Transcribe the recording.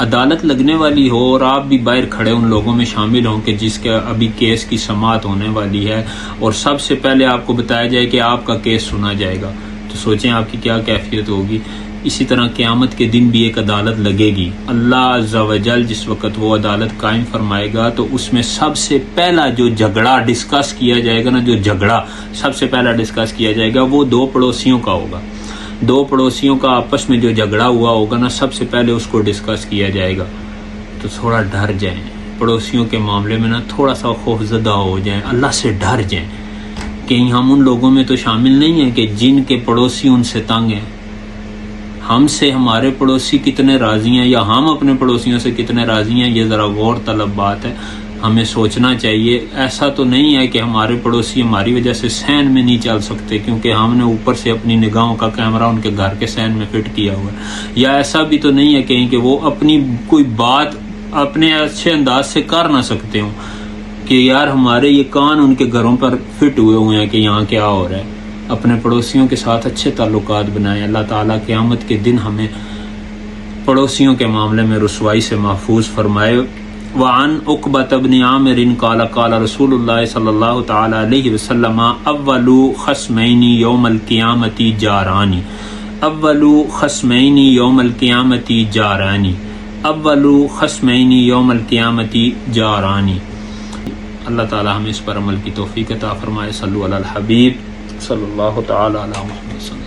عدالت لگنے والی ہو اور آپ بھی باہر کھڑے ان لوگوں میں شامل ہوں کہ جس کا ابھی کیس کی سماعت ہونے والی ہے، اور سب سے پہلے آپ کو بتایا جائے کہ آپ کا کیس سنا جائے گا، تو سوچیں آپ کی کیا کیفیت ہوگی۔ اسی طرح قیامت کے دن بھی ایک عدالت لگے گی۔ اللہ عز و جل جس وقت وہ عدالت قائم فرمائے گا تو اس میں سب سے پہلا جو جھگڑا ڈسکس کیا جائے گا نا، جو جھگڑا سب سے پہلا ڈسکس کیا جائے گا وہ دو پڑوسیوں کا ہوگا۔ دو پڑوسیوں کا آپس میں جو جھگڑا ہوا ہوگا نا، سب سے پہلے اس کو ڈسکس کیا جائے گا۔ تو تھوڑا ڈر جائیں پڑوسیوں کے معاملے میں نا، تھوڑا سا خوف زدہ ہو جائیں، اللہ سے ڈر جائیں۔ کہیں ہم ان لوگوں میں تو شامل نہیں ہیں کہ جن کے پڑوسی ان سے تنگ ہیں۔ ہم سے ہمارے پڑوسی کتنے راضی ہیں یا ہم اپنے پڑوسیوں سے کتنے راضی ہیں، یہ ذرا غور طلب بات ہے، ہمیں سوچنا چاہیے۔ ایسا تو نہیں ہے کہ ہمارے پڑوسی ہماری وجہ سے صحن میں نہیں چل سکتے کیونکہ ہم نے اوپر سے اپنی نگاہوں کا کیمرہ ان کے گھر کے صحن میں فٹ کیا ہوا ہے، یا ایسا بھی تو نہیں ہے کہیں کہ وہ اپنی کوئی بات اپنے اچھے انداز سے کر نہ سکتے ہوں کہ یار ہمارے یہ کان ان کے گھروں پر فٹ ہوئے ہیں کہ یہاں کیا ہو رہا ہے۔ اپنے پڑوسیوں کے ساتھ اچھے تعلقات بنائیں۔ اللہ تعالیٰ قیامت کے دن ہمیں پڑوسیوں کے معاملے میں رسوائی سے محفوظ فرمائے۔ وعن عقبۃ بن عامر قال قال رسول اللہ صلی اللہ تعالی علیہ وسلم اول خصمین یوم القیامت جارانی، اول خصمین یوم القیامت جارانی، اول خصمین یوم القیامت جارانی۔ اللہ تعالیٰ ہمیں اس پر عمل کی توفیق عطا فرمائے۔ صلو علی الحبیب صلی اللہ تعالی علی محمد۔